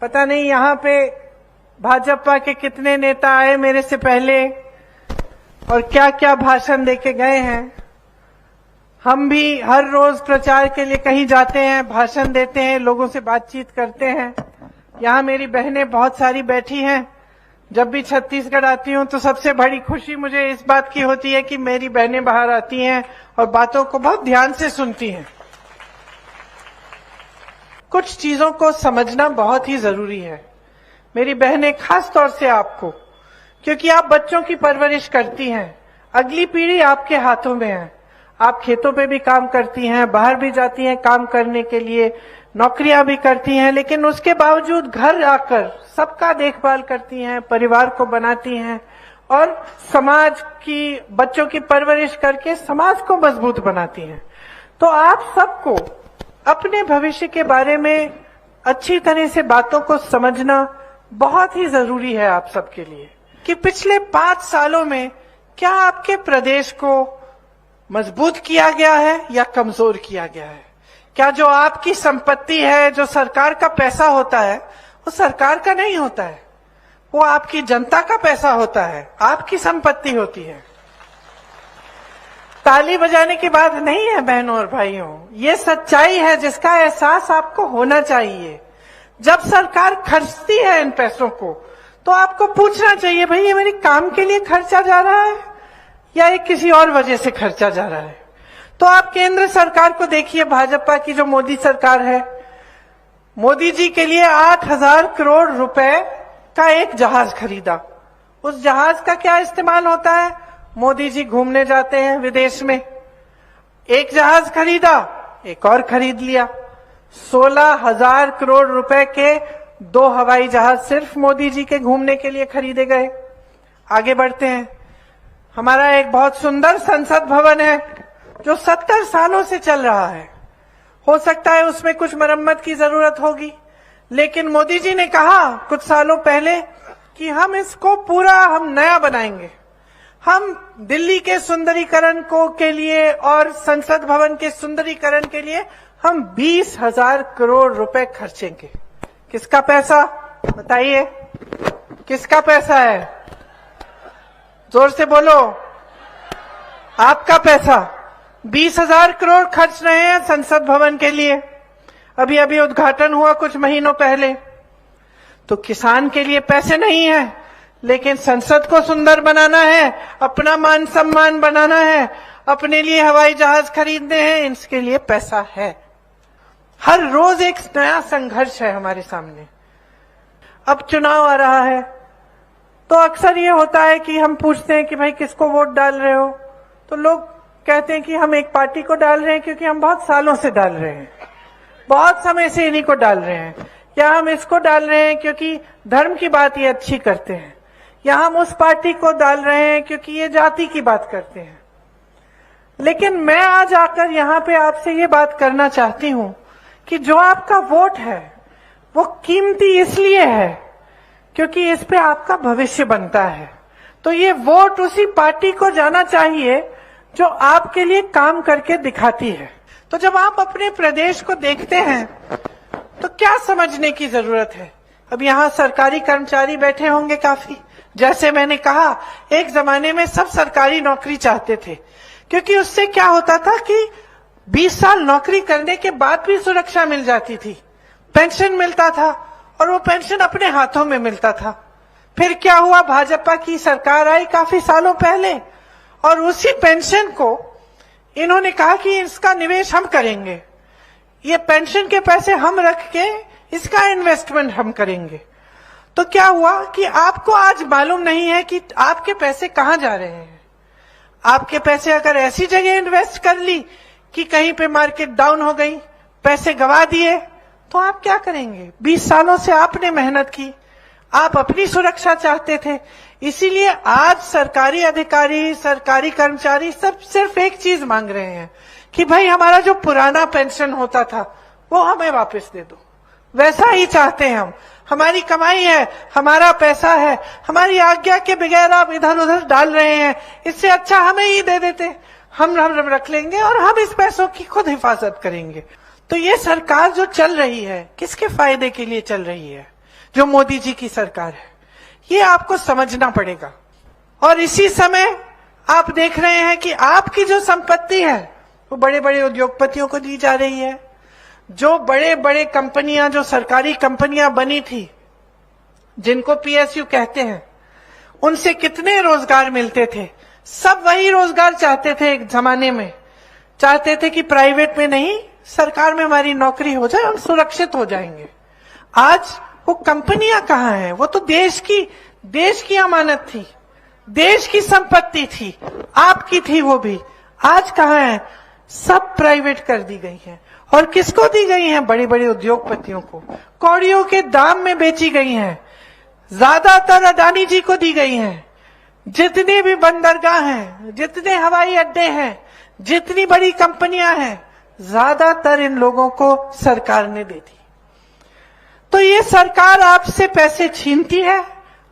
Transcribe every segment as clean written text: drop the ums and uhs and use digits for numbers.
पता नहीं यहाँ पे भाजपा के कितने नेता आए मेरे से पहले और क्या क्या भाषण देके गए हैं। हम भी हर रोज प्रचार के लिए कहीं जाते हैं, भाषण देते हैं, लोगों से बातचीत करते हैं। यहाँ मेरी बहनें बहुत सारी बैठी हैं। जब भी छत्तीसगढ़ आती हूँ तो सबसे बड़ी खुशी मुझे इस बात की होती है कि मेरी बहनें बाहर आती हैं और बातों को बहुत ध्यान से सुनती हैं। कुछ चीजों को समझना बहुत ही जरूरी है मेरी बहनें, खास तौर से आपको, क्योंकि आप बच्चों की परवरिश करती हैं। अगली पीढ़ी आपके हाथों में है। आप खेतों पे भी काम करती हैं, बाहर भी जाती हैं काम करने के लिए, नौकरियां भी करती हैं, लेकिन उसके बावजूद घर आकर सबका देखभाल करती हैं, परिवार को बनाती हैं और समाज की, बच्चों की परवरिश करके समाज को मजबूत बनाती हैं। तो आप सबको अपने भविष्य के बारे में अच्छी तरह से बातों को समझना बहुत ही जरूरी है आप सबके लिए कि पिछले 5 सालों में क्या आपके प्रदेश को मजबूत किया गया है या कमजोर किया गया है। क्या जो आपकी संपत्ति है, जो सरकार का पैसा होता है, वो सरकार का नहीं होता है, वो आपकी जनता का पैसा होता है, आपकी संपत्ति होती है। ताली बजाने की बात नहीं है बहनों और भाइयों, ये सच्चाई है जिसका एहसास आपको होना चाहिए। जब सरकार खर्चती है इन पैसों को तो आपको पूछना चाहिए, भाई ये मेरे काम के लिए खर्चा जा रहा है या ये किसी और वजह से खर्चा जा रहा है। तो आप केंद्र सरकार को देखिए, भाजपा की जो मोदी सरकार है, मोदी जी के लिए 8,000 करोड़ रुपए का एक जहाज खरीदा। उस जहाज का क्या इस्तेमाल होता है? मोदी जी घूमने जाते हैं विदेश में। एक जहाज खरीदा, एक और खरीद लिया। 16,000 करोड़ रुपए के 2 हवाई जहाज सिर्फ मोदी जी के घूमने के लिए खरीदे गए। आगे बढ़ते हैं। हमारा एक बहुत सुंदर संसद भवन है जो 70 सालों से चल रहा है। हो सकता है उसमें कुछ मरम्मत की जरूरत होगी, लेकिन मोदी जी ने कहा कुछ सालों पहले कि हम इसको पूरा नया बनाएंगे। हम दिल्ली के सुंदरीकरण के लिए और संसद भवन के सुंदरीकरण के लिए हम 20,000 करोड़ रुपए खर्चेंगे। किसका पैसा बताइए, किसका पैसा है? जोर से बोलो। आपका पैसा। 20,000 करोड़ खर्च रहे हैं संसद भवन के लिए। अभी अभी उद्घाटन हुआ कुछ महीनों पहले। तो किसान के लिए पैसे नहीं है, लेकिन संसद को सुंदर बनाना है, अपना मान सम्मान बनाना है, अपने लिए हवाई जहाज खरीदने हैं, इसके लिए पैसा है। हर रोज एक नया संघर्ष है हमारे सामने। अब चुनाव आ रहा है तो अक्सर ये होता है कि हम पूछते हैं कि भाई किसको वोट डाल रहे हो, तो लोग कहते हैं कि हम एक पार्टी को डाल रहे हैं क्योंकि हम बहुत सालों से डाल रहे हैं, बहुत समय से इन्हीं को डाल रहे हैं, या हम इसको डाल रहे हैं क्योंकि धर्म की बात ये अच्छी करते हैं, या हम उस पार्टी को डाल रहे हैं क्योंकि ये जाति की बात करते हैं। लेकिन मैं आज आकर यहाँ पे आपसे ये बात करना चाहती हूँ कि जो आपका वोट है वो कीमती इसलिए है क्योंकि इस पे आपका भविष्य बनता है। तो ये वोट उसी पार्टी को जाना चाहिए जो आपके लिए काम करके दिखाती है। तो जब आप अपने प्रदेश को देखते हैं तो क्या समझने की जरूरत है? अब यहाँ सरकारी कर्मचारी बैठे होंगे काफी। जैसे मैंने कहा, एक जमाने में सब सरकारी नौकरी चाहते थे क्योंकि उससे क्या होता था कि 20 साल नौकरी करने के बाद भी सुरक्षा मिल जाती थी, पेंशन मिलता था और वो पेंशन अपने हाथों में मिलता था। फिर क्या हुआ, भाजपा की सरकार आई काफी सालों पहले और उसी पेंशन को इन्होंने कहा कि इसका निवेश हम करेंगे, ये पेंशन के पैसे हम रख के इसका इन्वेस्टमेंट हम करेंगे। तो क्या हुआ कि आपको आज मालूम नहीं है कि आपके पैसे कहां जा रहे हैं। आपके पैसे अगर ऐसी जगह इन्वेस्ट कर ली कि कहीं पे मार्केट डाउन हो गई, पैसे गवा दिए, तो आप क्या करेंगे? 20 सालों से आपने मेहनत की, आप अपनी सुरक्षा चाहते थे, इसीलिए आज सरकारी अधिकारी, सरकारी कर्मचारी सब सिर्फ एक चीज मांग रहे हैं कि भाई हमारा जो पुराना पेंशन होता था वो हमें वापस दे दो। वैसा ही चाहते हैं हम। हमारी कमाई है, हमारा पैसा है, हमारी आज्ञा के बगैर आप इधर उधर डाल रहे हैं, इससे अच्छा हमें ही दे देते, हम रख लेंगे और हम इस पैसों की खुद हिफाजत करेंगे। तो ये सरकार जो चल रही है किसके फायदे के लिए चल रही है? जो मोदी जी की सरकार है। ये आपको समझना पड़ेगा। और इसी समय आप देख रहे हैं कि आपकी जो संपत्ति है वो बड़े बड़े उद्योगपतियों को दी जा रही है। जो बड़े बड़े कंपनियां, जो सरकारी कंपनियां बनी थी, जिनको पीएसयू कहते हैं, उनसे कितने रोजगार मिलते थे। सब वही रोजगार चाहते थे, एक जमाने में चाहते थे कि प्राइवेट में नहीं, सरकार में हमारी नौकरी हो जाए, हम सुरक्षित हो जाएंगे। आज वो कंपनियां कहाँ हैं? वो तो देश की अमानत थी, देश की संपत्ति थी, आपकी थी वो भी। आज कहाँ है? सब प्राइवेट कर दी गई है। और किसको दी गई है? बड़े बड़े उद्योगपतियों को, कौड़ियों के दाम में बेची गई हैं। ज्यादातर अडानी जी को दी गई हैं। जितने भी बंदरगाह हैं, जितने हवाई अड्डे हैं, जितनी बड़ी कंपनियां हैं, ज्यादातर इन लोगों को सरकार ने दे दी। तो ये सरकार आपसे पैसे छीनती है,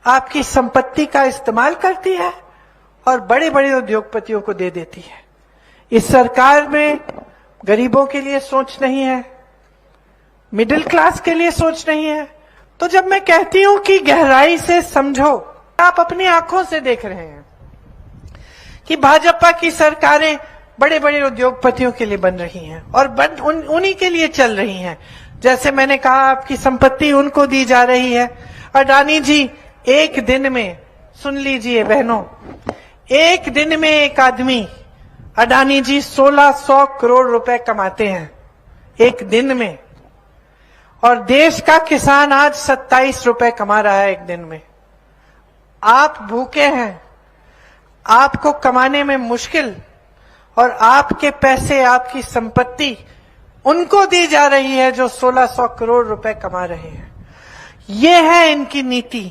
आपकी संपत्ति का इस्तेमाल करती है और बड़े बड़े उद्योगपतियों को दे देती है। इस सरकार में गरीबों के लिए सोच नहीं है, मिडिल क्लास के लिए सोच नहीं है। तो जब मैं कहती हूं कि गहराई से समझो, आप अपनी आंखों से देख रहे हैं कि भाजपा की सरकारें बड़े बड़े उद्योगपतियों के लिए बन रही हैं और उन्हीं के लिए चल रही हैं। जैसे मैंने कहा, आपकी संपत्ति उनको दी जा रही है। अडानी जी एक दिन में, सुन लीजिए बहनों, एक दिन में एक आदमी, अडानी जी 1600 करोड़ रुपए कमाते हैं एक दिन में। और देश का किसान आज 27 रुपए कमा रहा है एक दिन में। आप भूखे हैं, आपको कमाने में मुश्किल, और आपके पैसे, आपकी संपत्ति उनको दी जा रही है जो 1600 करोड़ रुपए कमा रहे हैं। ये है इनकी नीति।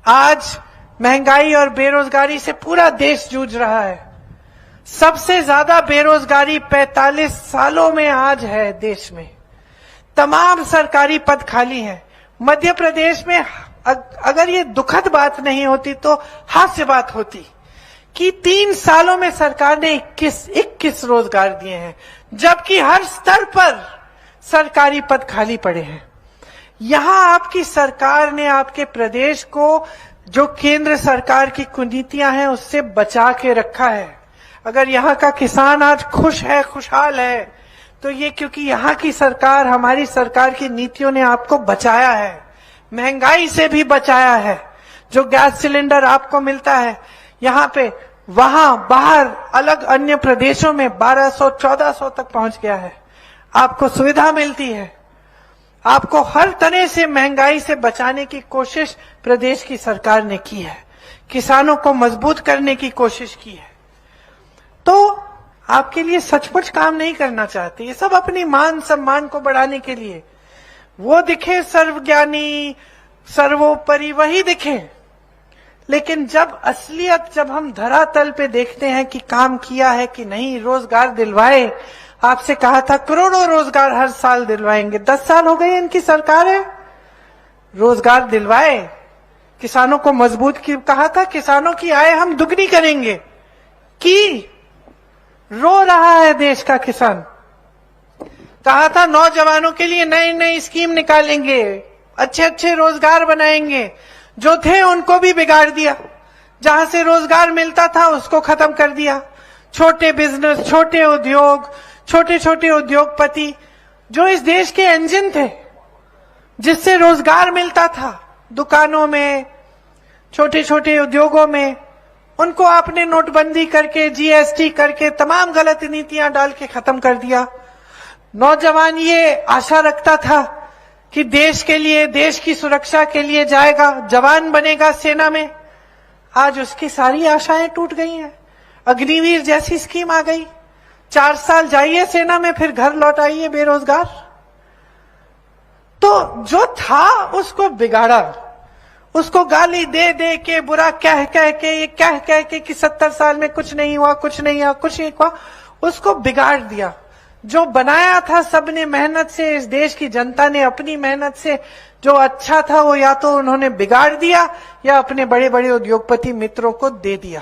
आज महंगाई और बेरोजगारी से पूरा देश जूझ रहा है। सबसे ज्यादा बेरोजगारी 45 सालों में आज है देश में। तमाम सरकारी पद खाली हैं। मध्य प्रदेश में अगर ये दुखद बात नहीं होती तो हास्य बात होती कि 3 सालों में सरकार ने 21 रोजगार दिए हैं, जबकि हर स्तर पर सरकारी पद खाली पड़े हैं। यहां आपकी सरकार ने आपके प्रदेश को जो केंद्र सरकार की कुनीतियां हैं उससे बचा के रखा है। अगर यहाँ का किसान आज खुश है, खुशहाल है, तो ये क्योंकि यहाँ की सरकार, हमारी सरकार की नीतियों ने आपको बचाया है, महंगाई से भी बचाया है। जो गैस सिलेंडर आपको मिलता है यहाँ पे, वहां बाहर अलग अन्य प्रदेशों में 1200-1400 तक पहुंच गया है। आपको सुविधा मिलती है। आपको हर तरह से महंगाई से बचाने की कोशिश प्रदेश की सरकार ने की है, किसानों को मजबूत करने की कोशिश की है। तो आपके लिए सचमुच काम नहीं करना चाहते, ये सब अपनी मान सम्मान को बढ़ाने के लिए। वो दिखे सर्वज्ञानी, सर्वोपरि, वही दिखे। लेकिन जब असलियत, जब हम धरातल पे देखते हैं कि काम किया है कि नहीं, रोजगार दिलवाए, आपसे कहा था करोड़ों रोजगार हर साल दिलवाएंगे, 10 साल हो गए इनकी सरकार है, रोजगार दिलवाए, किसानों को मजबूत की, कहा था किसानों की आय हम दुगनी करेंगे, की रो रहा है देश का किसान। कहा था नौजवानों के लिए नई नई स्कीम निकालेंगे, अच्छे अच्छे रोजगार बनाएंगे, जो थे उनको भी बिगाड़ दिया। जहां से रोजगार मिलता था उसको खत्म कर दिया। छोटे बिजनेस, छोटे उद्योग, छोटे छोटे उद्योगपति जो इस देश के इंजन थे, जिससे रोजगार मिलता था दुकानों में, छोटे छोटे उद्योगों में, उनको आपने नोटबंदी करके, जीएसटी करके, तमाम गलत नीतियां डाल के खत्म कर दिया। नौजवान ये आशा रखता था कि देश के लिए, देश की सुरक्षा के लिए जाएगा, जवान बनेगा सेना में। आज उसकी सारी आशाएं टूट गई हैं। अग्निवीर जैसी स्कीम आ गई, 4 साल जाइए सेना में, फिर घर लौट आइए बेरोजगार। तो जो था उसको बिगाड़ा, उसको गाली दे दे के, बुरा कह कह के, ये कह कह के कि 70 साल में कुछ नहीं हुआ, कुछ नहीं हुआ, कुछ नहीं हुआ, उसको बिगाड़ दिया। जो बनाया था सबने मेहनत से, इस देश की जनता ने अपनी मेहनत से, जो अच्छा था वो या तो उन्होंने बिगाड़ दिया या अपने बड़े बड़े उद्योगपति मित्रों को दे दिया।